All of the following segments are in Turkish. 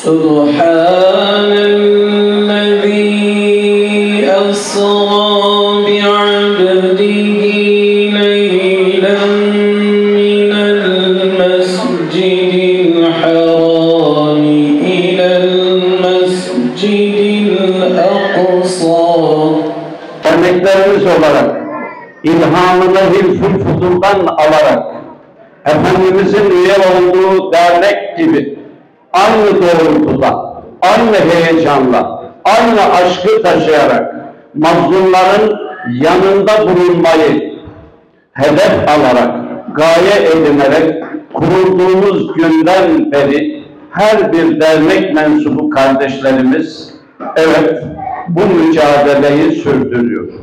Subhanellezî esrâ bi'abdihi leylen minel mescidil haram ilel mescidil aqsâ. Emeklerimiz olarak, ilhamını Hilful Fudul'dan alarak, Efendimizin üye olduğu dernek gibi aynı doğrultuda, aynı heyecanla, aynı aşkı taşıyarak mazlumların yanında bulunmayı hedef alarak, gaye edinerek kurulduğumuz günden beri her bir dernek mensubu kardeşlerimiz evet bu mücadeleyi sürdürüyor.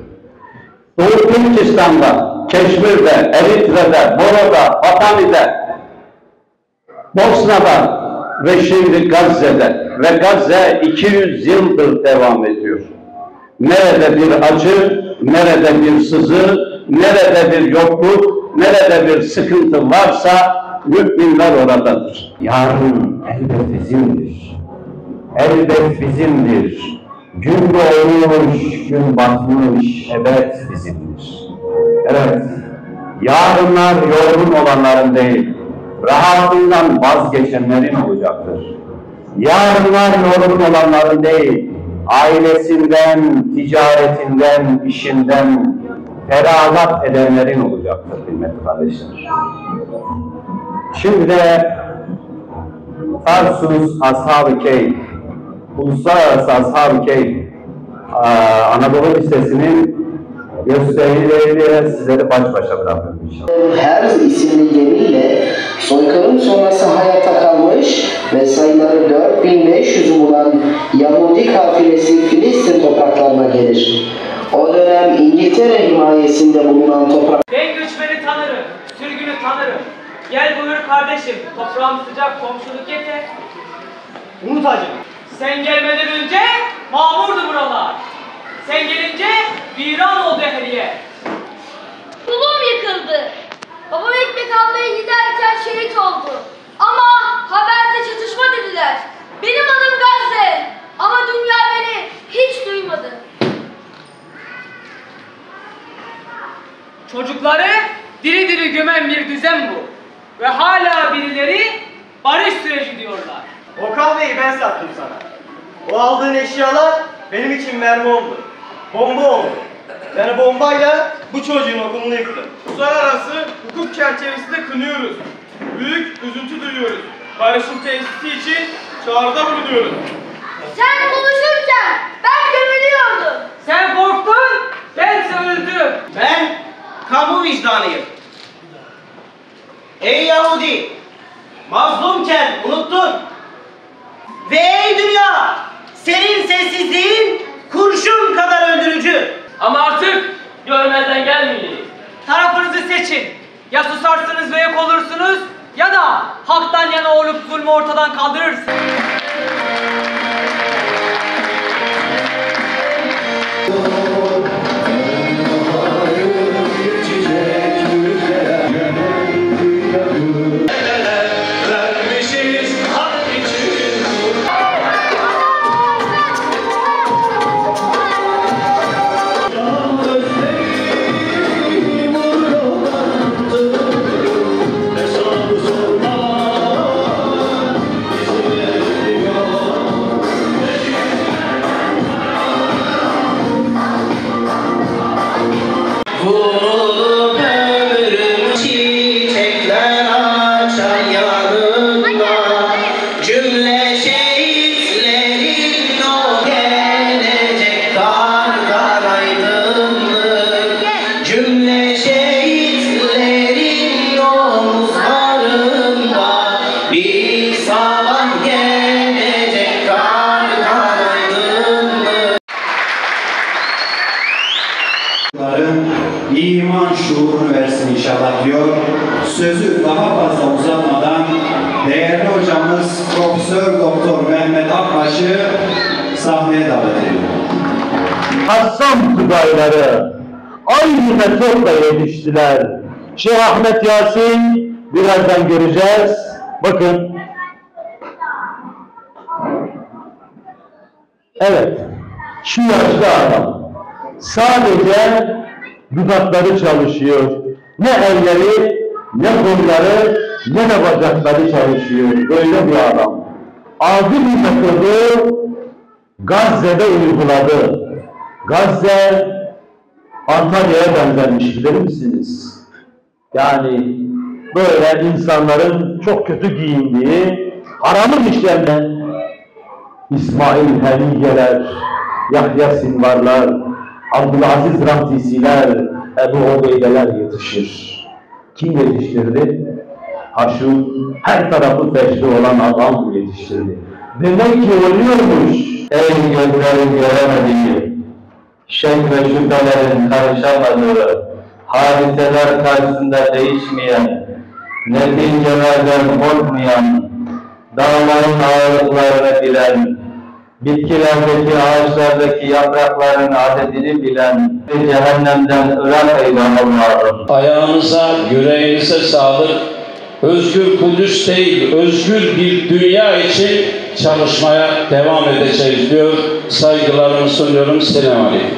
Doğu Türkistan'da, Keşmir'de, Eritre'de, Boro'da, Batani'de, Bosna'da ve şimdi Gazze'de ve Gazze 200 yıldır devam ediyor. Nerede bir acı, nerede bir sızı, nerede bir yokluk, nerede bir sıkıntı varsa müminler oradadır. Yarın elbet bizimdir. Elbet bizimdir. Gün doğmuş, gün batmış, ebed bizimdir. Evet, yarınlar yorgun olanların değil, rahatından vazgeçenlerin olacaktır. Yarınlar yorgun olanların değil, ailesinden, ticaretinden, işinden feragat edenlerin olacaktır kıymetli kardeşler. Şimdi de Tarsus Ashab-ı Keyf, Uluslararası Ashab-ı Keyf Anadolu Lisesi'nin gösterileriyle sizleri baş başa bırakıyorum inşallah. Her isimli gemiyle soykırım sonrası hayata kalmış ve sayıları 4500'ü bulan Yahudi kafilesi Filistin topraklarına gelir. O dönem İngiltere himayesinde bulunan toprak... Ben göçmeni tanırım, sürgünü tanırım. Gel buyur kardeşim, toprağım sıcak, komşuluk yeter. Unut hacı. Sen gelmeden önce mamurdu buralar. Sen gelince viran oldu her yer. Kulum yıkıldı. Babam ekmek almaya giderken şehit oldu. Ama haberde çatışma dediler. Benim adım Gazze. Ama dünya beni hiç duymadı. Çocukları diri diri gömen bir düzen bu. Ve hala birileri barış süreci diyorlar. O kahveyi ben sattım sana. O aldığın eşyalar benim için mermi oldu. Bomba oldu. Yani bombayla bu çocuğun okulunu yıktım. Uluslararası hukuk çerçevesinde kınıyoruz. Büyük üzüntü duyuyoruz. Barışın tesisi için çağrıda bulunuyoruz. Sen konuşurken ben gömülüyordum. Sen korktun, bense öldüm. Ben kamu vicdanıyım. Ey Yahudi! Mazlumken unuttun. Ve ey dünya! Senin sessizliğin kurşun kadar öldürücü. Ama artık görmezden gelmeyin. Tarafınızı seçin. Ya susarsınız ve yok olursunuz ya da haktan yana olup zulmü ortadan kaldırırsınız. İman şuurunu versin inşallah diyor. Sözü daha fazla uzatmadan değerli hocamız Profesör Doktor Mehmet Akbaş'ı sahneye davet ediyor. Hassam tugayları aynı metotla yetiştiler. Şeyh Ahmet Yasin birazdan göreceğiz. Bakın. Evet, şu yaşlı adam sadece dudakları çalışıyor. Ne elleri, ne kolları, ne de bacakları çalışıyor. Böyle bir adam. Aldı bir metodu Gazze'de uyguladı. Gazze Antalya'ya benzermiş, bilir misiniz? Yani böyle insanların çok kötü giyindiği, haramın işlerinden İsmail Haniyeler, Yahya Sinvarlar, Abdülaziz Ramtisiler, Ebu Obeydeler yetişir. Kim yetiştirdi? Ha şu her tarafı feşli olan adam yetiştirdi. Demek ki oluyormuş. Ey gözlerin göremediği, şek ve şüphelerin karışamadığı, hadiseler karşısında değişmeyen, neticelerden korkmayan, dağların ağırlıklarını bilen, bitkilerdeki, ağaçlardaki yaprakların adedini bilen, cehennemden ırak eyle Allah'ım. Ayağınıza, yüreğinize sağlık. Özgür Kudüs değil, özgür bir dünya için çalışmaya devam edeceğiz diyor. Saygılarımı sunuyorum. Selamun Aleyküm.